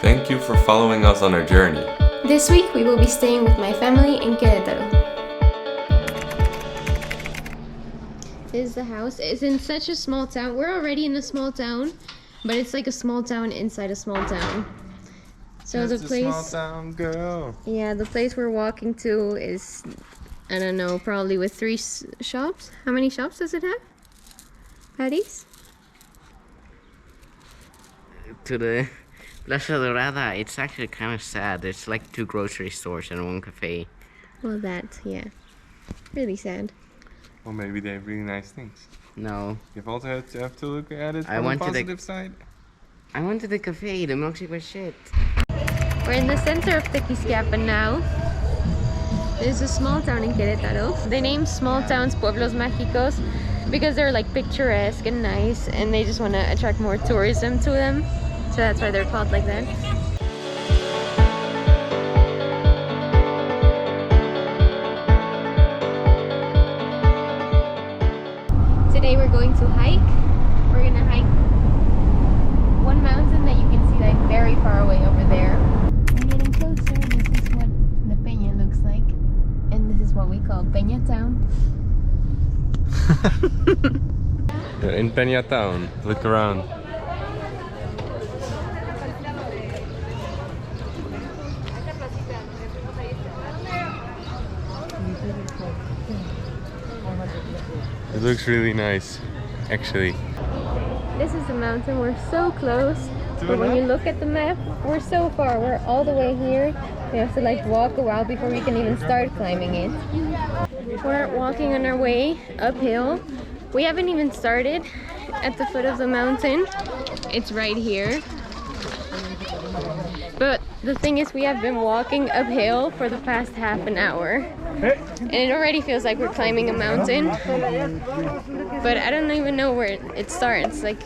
Thank you for following us on our journey. This week we will be staying with my family in Querétaro. This is the house. It's in such a small town. We're already in a small town, but it's like a small town inside a small town. So the place, a small town girl. yeah, the place we're walking to is, I don't know, probably with 3 shops. How many shops does it have? Patties? To the Plaza Dorada, it's actually kind of sad. There's like 2 grocery stores and 1 cafe. Well, that, yeah. Really sad. Well, maybe they have really nice things. No. You've also have to look at it I from went the to the- positive side. I went to the cafe, the milkshake was shit. We're in the center of Tequisquiapan now. There's a small town in Querétaro. They name small towns Pueblos Mágicos because they're like picturesque and nice, and they just want to attract more tourism to them. So that's why they're called like that. Today we're going to hike. We're gonna hike one mountain that you can see like very far away over there. We're getting closer. This is what the Peña looks like. And this is what we call Peña Town. You're in Peña Town. Look around. It looks really nice, actually. This is the mountain. We're so close. But when you look at the map, we're so far. We're all the way here. We have to like walk a while before we can even start climbing it. We're walking on our way uphill. We haven't even started at the foot of the mountain. It's right here. But the thing is, we have been walking uphill for the past half an hour. And it already feels like we're climbing a mountain. But I don't even know where it starts. Like,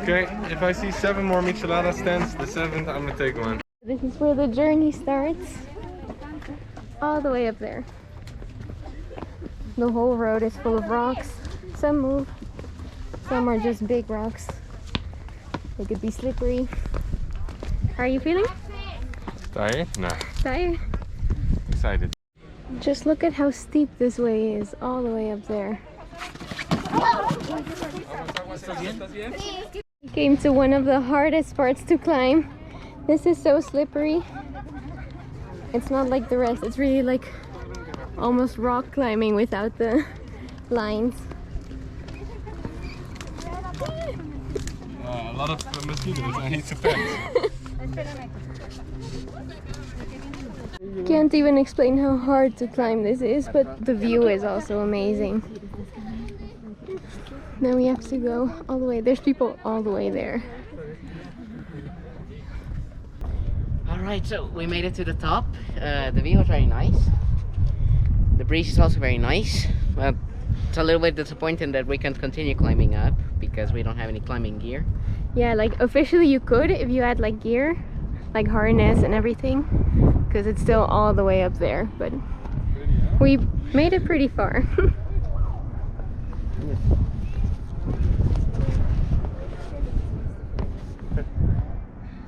Okay, if I see 7 more Michelada stands, the 7th I'm gonna take one. this is where the journey starts. All the way up there. The whole road is full of rocks. Some move. Some are just big rocks. They could be slippery. How are you feeling? Tired? No, Tired? excited. Just look at how steep this way is, all the way up there. We came to one of the hardest parts to climb. This is so slippery. It's not like the rest, it's really like almost rock climbing without the lines. A lot of mosquitoes, I need to fence. Can't even explain how hard to climb this is, but the view is also amazing. Now we have to go all the way. There's people all the way there. Alright, so we made it to the top. The view was very nice. The breeze is also very nice. It's a little bit disappointing that we can't continue climbing up because we don't have any climbing gear. Yeah, like officially you could if you had like gear, like harness and everything, because it's still all the way up there, but we made it pretty far.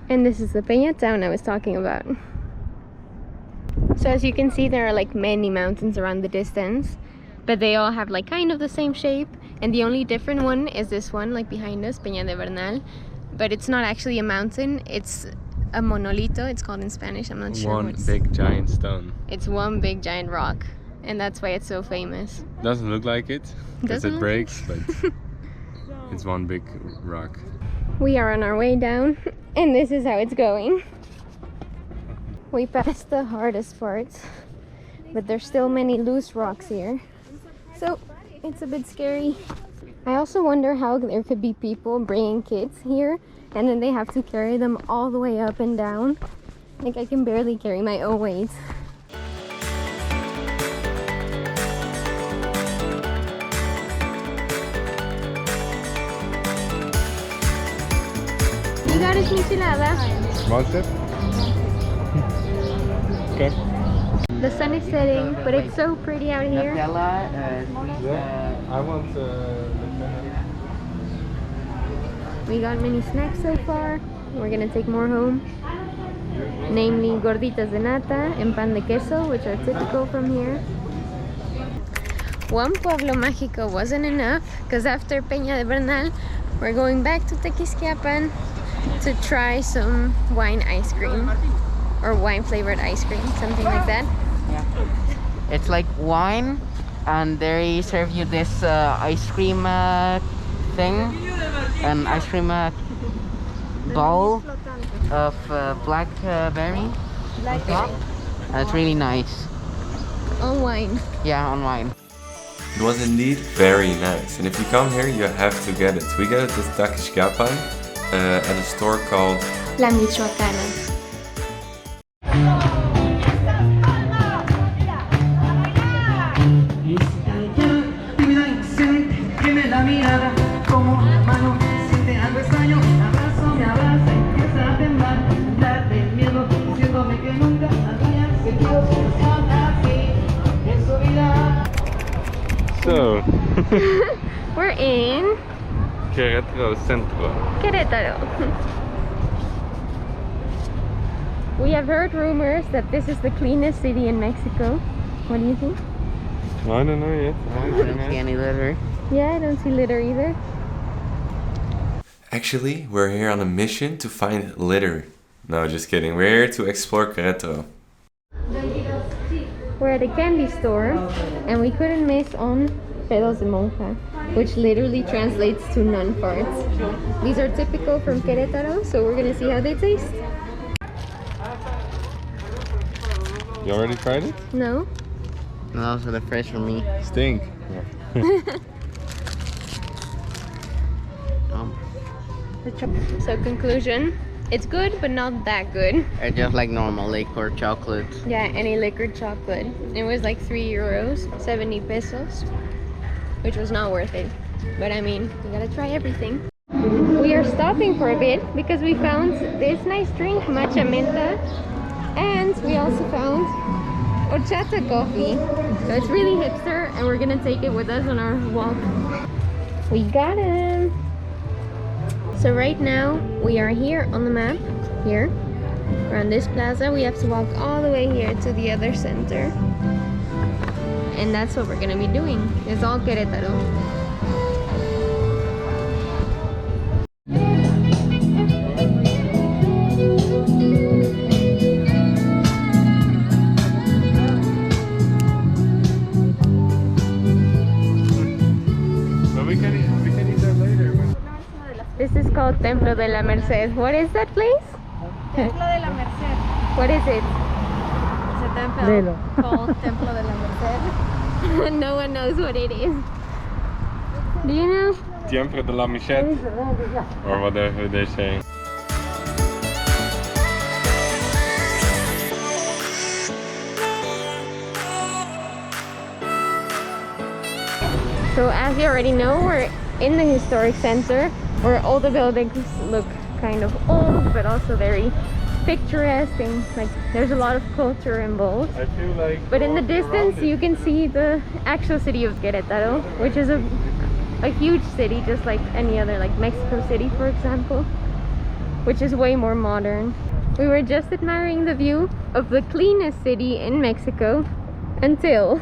And this is the Peña town I was talking about. So as you can see, there are like many mountains around the distance, but they all have like kind of the same shape, and the only different one is this one like behind us, Peña de Bernal, but it's not actually a mountain, it's a monolito, it's called in Spanish, I'm not sure. One big giant stone. It's one big giant rock, and that's why it's so famous. Doesn't look like it, because Doesn't it look breaks, but it's one big rock. We are on our way down, and this is how it's going. We passed the hardest parts, but there's still many loose rocks here, so it's a bit scary. I also wonder how there could be people bringing kids here and then they have to carry them all the way up and down. Like, I can barely carry my own weight. You got his michelada. Want it? Okay. The sun is setting, but it's so pretty out here. Nutella, I want We got many snacks so far. We're gonna take more home. Namely, gorditas de nata and pan de queso, which are typical from here. One pueblo mágico wasn't enough, because after Peña de Bernal, we're going back to Tequisquiapan to try some wine ice cream. Or wine flavored ice cream, something like that. Yeah. It's like wine, and they serve you this ice cream thing, an ice cream bowl of blackberry on top. And it's really nice. On wine. Yeah, on wine. It was indeed very nice, and if you come here, you have to get it. We get it at Tequisquiapan at a store called La Michoacana. So, We're in Querétaro Centro. Querétaro. We have heard rumors that this is the cleanest city in Mexico. What do you think? I don't know yet. I don't see any litter. Yeah, I don't see litter either. Actually, we're here on a mission to find litter. No, just kidding. We're here to explore Querétaro. We're at a candy store and we couldn't miss on pedos de monja, which literally translates to nun farts. These are typical from Querétaro, so we're gonna see how they taste. You already tried it? No? No, those are the first for me. Stink. So conclusion, it's good but not that good. It's just like normal liquor chocolate. Yeah, any liquid chocolate. It was like 3 euros, 70 pesos, which was not worth it. But I mean, you gotta try everything. We are stopping for a bit because we found this nice drink, matcha menta, and we also found horchata coffee. So it's really hipster and we're gonna take it with us on our walk. We got him! So right now we are here on the map, here. We're on this plaza. We have to walk all the way here to the other center. And that's what we're gonna be doing. It's all Querétaro. But we can eat that later. This is called Templo de la Merced. What is that place? Templo de la Merced. What is it? It's a temple called Templo de la Merced. No one knows what it is. Do you know? Templo de la Michette. Or whatever they say. So as you already know, we're in the historic center where all the buildings look kind of old but also very picturesque and like there's a lot of culture involved. I feel like. But in the distance you can see the actual city of Querétaro, which is a huge city just like any other, like Mexico City for example, which is way more modern. We were just admiring the view of the cleanest city in Mexico until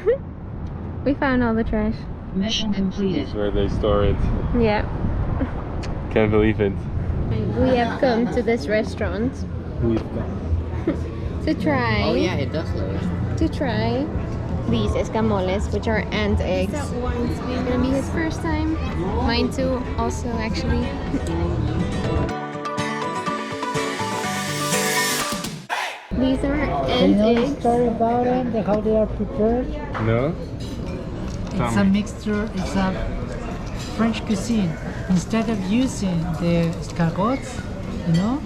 we found all the trash. Mission completed. This is where they store it. Yeah. Can't believe it. We have come to this restaurant to try. Oh yeah, it does look. To try these escamoles, which are ant eggs. It's gonna be his first time. Mine too, also actually. These are ant eggs. Story about it, how they are prepared. No? It's a mixture. It's a French cuisine. Instead of using the escargots, you know,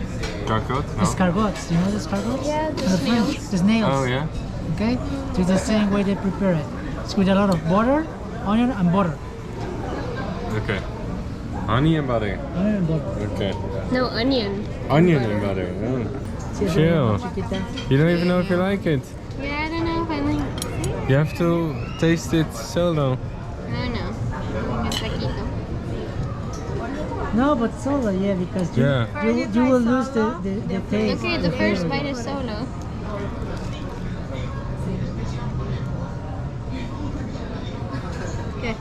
Chocolate? No? escargots. You know the escargots? Yeah, the French, snails. the snails. Oh yeah? Okay, so it's the same way they prepare it. It's with a lot of butter, onion, and butter. Okay. Honey and butter. Onion butter. Okay. No onion. Onion and butter. Oh. Chill. You don't even know if you like it. Yeah, I don't know if I like it. You have to taste it solo. No. Un taquito. No, but solo, yeah, because you, you will lose the taste. Okay, the first bite is solo. ¿Qué?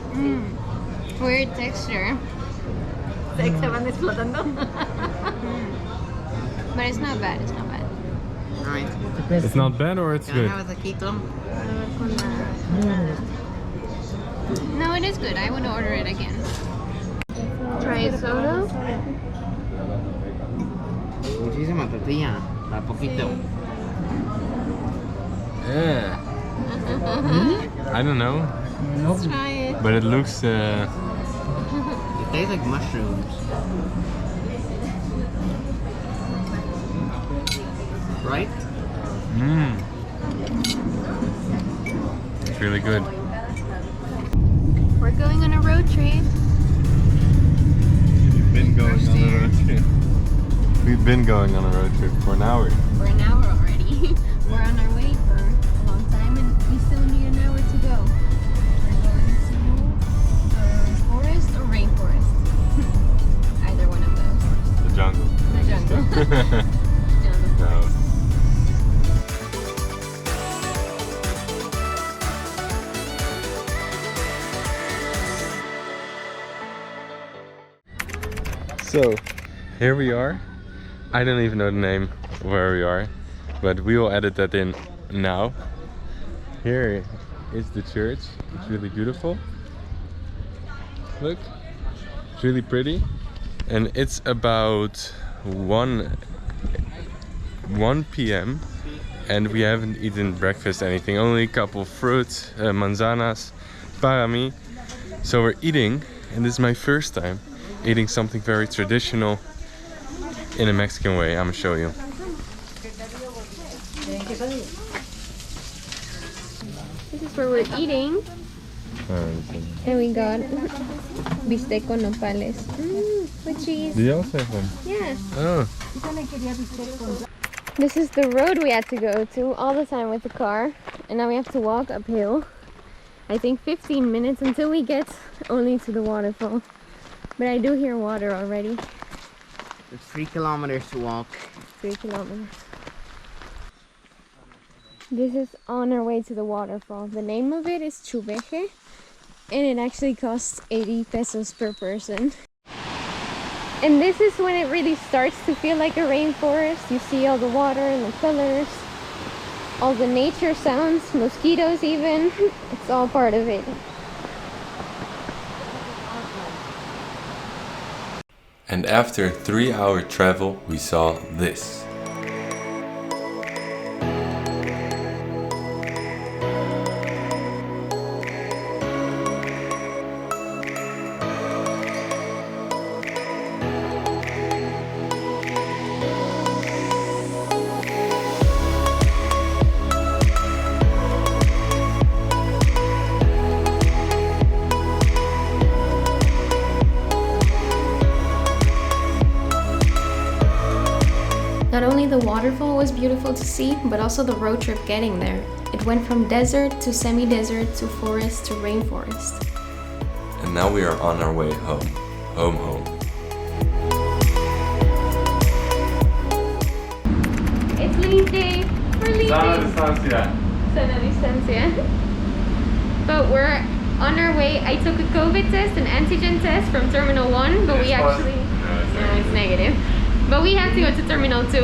Weird texture. Se van explotando. But it's not bad, it's not bad. Alright. It's not bad or it's Can I good? have a taquito? No, it is good. I would order it again. Try it solo. Muchísima tortilla. A poquito. Yeah. I don't know, Let's try it. but it looks. It tastes like mushrooms. Right? It's really good. We're going on a road trip. We've been going on a road trip. We've been going on a road trip for an hour. For an hour already. We're on our way for a long time and we still need an hour to go. We're going to forest or rainforest. Either one of those. The jungle. The jungle. No. So, here we are. I don't even know the name of where we are, but we will edit that in now. Here is the church. It's really beautiful. Look, it's really pretty. And it's about 1 p.m. and we haven't eaten breakfast, anything, only a couple of fruits, manzanas, para mí. So we're eating, and this is my first time eating something very traditional in a Mexican way. I'm gonna show you. This is where we're eating. And we got bistec con nopales. With cheese. Do you also have one? Yeah. Oh. This is the road we had to go to all the time with the car. And now we have to walk uphill. I think 15 minutes until we get only to the waterfall. But I do hear water already. It's 3 kilometers to walk. 3 kilometers. This is on our way to the waterfall. The name of it is Chuveje. And it actually costs 80 pesos per person. And this is when it really starts to feel like a rainforest. You see all the water and the colors, all the nature sounds, mosquitoes even. It's all part of it. And after 3-hour travel, we saw this. Not only the waterfall was beautiful to see, but also the road trip getting there. It went from desert to semi-desert to forest to rainforest. And now we are on our way home. Home. It's leave day. We're leaving. distancia. Sana distancia. But we're on our way. I took a COVID test, an antigen test from Terminal 1, but we actually... No, it's negative. But we have to go to Terminal 2.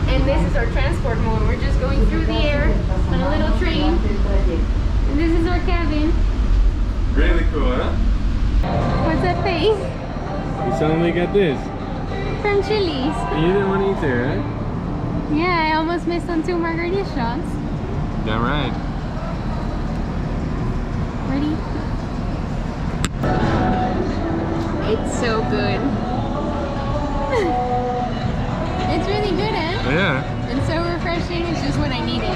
And this is our transport mode. We're just going through the air on a little train. And this is our cabin. Really cool, huh? What's that face? You suddenly get this. From Chili's. You didn't want to eat there, huh? Yeah, I almost missed on 2 margarita shots. Yeah, right. Ready? It's so good. It's really good, eh? Yeah. And so refreshing. It's just what I needed.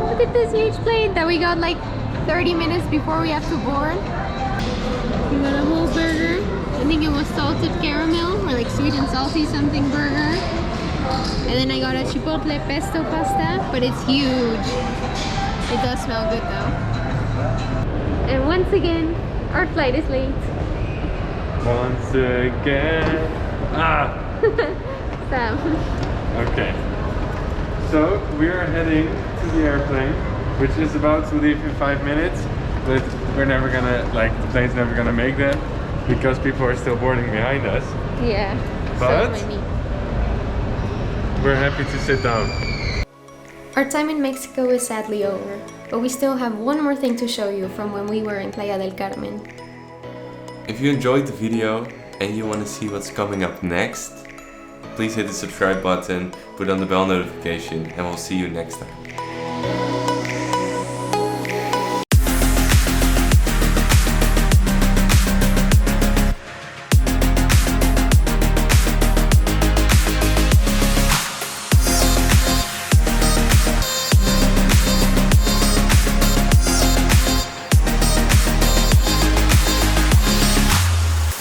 Look look at this huge plate that we got like 30 minutes before we have to board. We got a whole burger. I think it was salted caramel or like sweet and salty something burger. And then I got a chipotle pesto pasta, but it's huge. It does smell good though. And once again, our flight is late. Once again. Ah! Sam. Okay. So we are heading to the airplane, which is about to leave in 5 minutes, but we're never gonna, like, the plane's never gonna make that because people are still boarding behind us. Yeah. But so many. We're happy to sit down. Our time in Mexico is sadly over, but we still have one more thing to show you from when we were in Playa del Carmen. If you enjoyed the video and you want to see what's coming up next, please hit the subscribe button, put on the bell notification, and we'll see you next time.